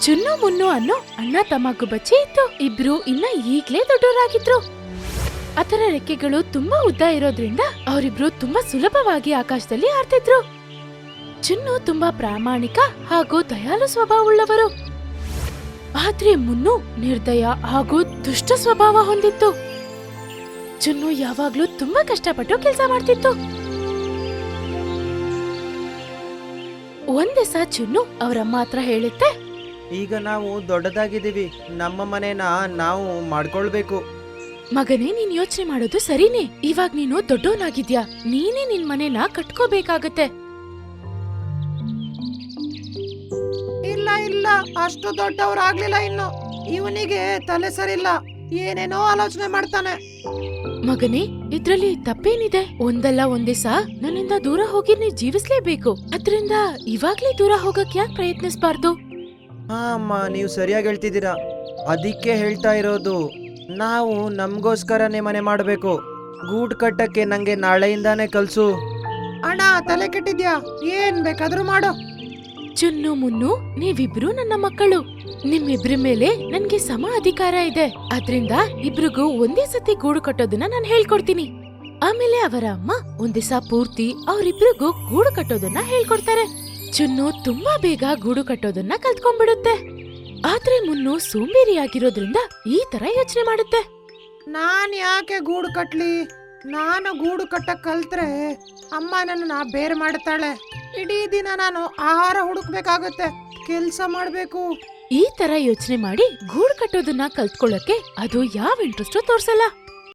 ಚುನ್ನು ಮುನ್ನು ಅನ್ನೋ ಅಣ್ಣ ತಮ್ಮ ಗುಬ್ಬಚ್ಚಿ ಇತ್ತು. ಇಬ್ರು ಇನ್ನ ಈಗ್ಲೇ ದೊಡ್ಡವರಾಗಿದ್ರು. ಅದರ ರೆಕ್ಕೆಗಳು ತುಂಬಾ ಉದ್ದ ಇರೋದ್ರಿಂದ ಅವರಿಬ್ರು ತುಂಬಾ ಸುಲಭವಾಗಿ ಆಕಾಶದಲ್ಲಿ ಹಾರ್ತಿದ್ರು. ಚುನ್ನು ತುಂಬಾ ಪ್ರಾಮಾಣಿಕ ಹಾಗೂ ದಯಾಳು ಸ್ವಭಾವವುಳ್ಳವರು. ಆದ್ರೆ ಮುನ್ನು ನಿರ್ದಯ ಹಾಗೂ ದುಷ್ಟ ಸ್ವಭಾವ ಹೊಂದಿತ್ತು. ಚುನ್ನು ಯಾವಾಗ್ಲೂ ತುಂಬಾ ಕಷ್ಟಪಟ್ಟು ಕೆಲಸ ಮಾಡ್ತಿತ್ತು. ಒಂದಿವಸ ಚುನ್ನು ಅವರಮ್ಮ ಹತ್ರ ಹೇಳುತ್ತೆ, ಈಗ ನಾವು ದೊಡ್ಡದಾಗಿದ್ದೀವಿ, ನಮ್ಮ ಮನೇನ ನಾವು ಮಾಡ್ಕೊಳ್ಬೇಕು. ಮಗನೇ, ನೀನ್ ಯೋಚನೆ ಮಾಡೋದು ಸರಿನೇ. ಇವಾಗ ನೀನು ದೊಡ್ಡವನಾಗಿದ್ಯಾ, ನೀನೇ ನಿನ್ ಮನೇನ ಕಟ್ಕೋಬೇಕಾಗತ್ತೆ. ಇಲ್ಲ ಇಲ್ಲ, ಅಷ್ಟು ದೊಡ್ಡವರಾಗ್ಲಿಲ್ಲ ಇನ್ನು. ಇವನಿಗೆ ತಲೆ ಸರಿಲ್ಲ, ಏನೇನೋ ಆಲೋಚನೆ ಮಾಡ್ತಾನೆ. ಮಗನೇ, ಇದ್ರಲ್ಲಿ ತಪ್ಪೇನಿದೆ? ಒಂದಲ್ಲ ಒಂದಿವಸ ನನ್ನಿಂದ ದೂರ ಹೋಗಿ ನೀ ಜೀವಿಸ್ಲೇಬೇಕು. ಅದ್ರಿಂದ ಇವಾಗ್ಲೇ ದೂರ ಹೋಗಕ್ ಯಾಕೆ ಪ್ರಯತ್ನಿಸ್ಬಾರ್ದು? ಹಾ ಅಮ್ಮ, ನೀವು ಸರಿಯಾಗಿ ಹೇಳ್ತಿದ್ದೀರಾ. ಅದಕ್ಕೆ ಹೇಳ್ತಾ ಇರೋದು, ನಾವು ನಮ್ಗೋಸ್ಕರನೇ ಮನೆ ಮಾಡಬೇಕು. ಗೂಡ್ ಕಟ್ಟಕ್ಕೆ ನಂಗೆ ನಾಳೆಯಿಂದಾನೇ ಕಲ್ಸು. ಅಣ್ಣ, ತಲೆ ಕೆಟ್ಟಿದ್ಯಾ? ಏನ್ ಬೇಕಾದ್ರೂ ಮಾಡು. ಚುನ್ನು ಮುನ್ನು, ನೀವಿಬ್ರು ನನ್ನ ಮಕ್ಕಳು. ನಿಮ್ಮಿಬ್ರ ಮೇಲೆ ನನ್ಗೆ ಸಮ ಅಧಿಕಾರ ಇದೆ. ಅದ್ರಿಂದ ಇಬ್ರಿಗೂ ಒಂದೇ ಸತಿ ಗೂಡು ಕಟ್ಟೋದನ್ನ ನಾನು ಹೇಳ್ಕೊಡ್ತೀನಿ. ಆಮೇಲೆ ಅವರ ಅಮ್ಮ ಒಂದಿವಸ ಪೂರ್ತಿ ಅವರಿಬ್ರಿಗೂ ಗೂಡು ಕಟ್ಟೋದನ್ನ ಹೇಳ್ಕೊಡ್ತಾರೆ. ಚುನ್ನು ತುಂಬಾ ಬೇಗ ಗೂಡು ಕಟ್ಟೋದನ್ನ ಕಲ್ತ್ಕೊಂಡ್ಬಿಡುತ್ತೆ. ಆದ್ರೆ ಮುನ್ನು ಸೋಂಬೇರಿಯಾಗಿರೋದ್ರಿಂದ ಈ ತರ ಯೋಚನೆ ಮಾಡುತ್ತೆ. ನಾನ್ ಯಾಕೆ ಗೂಡು ಕಟ್ಲಿ? ನಾನು ಗೂಡು ಕಟ್ಟಕ್ ಕಲ್ತ್ರೆ ಅಮ್ಮ ನನ್ನ ಬೇರೆ ಮಾಡುತ್ತಾಳೆ. ಇಡೀ ದಿನ ನಾನು ಆಹಾರ ಹುಡುಕ್ಬೇಕಾಗತ್ತೆ, ಕೆಲ್ಸ ಮಾಡ್ಬೇಕು. ಈ ತರ ಯೋಚನೆ ಮಾಡಿ ಗೂಡು ಕಟ್ಟೋದನ್ನ ಕಲ್ತ್ಕೊಳ್ಳಕ್ಕೆ ಅದು ಯಾವ ಇಂಟ್ರೆಸ್ಟು ತೋರ್ಸಲ್ಲ.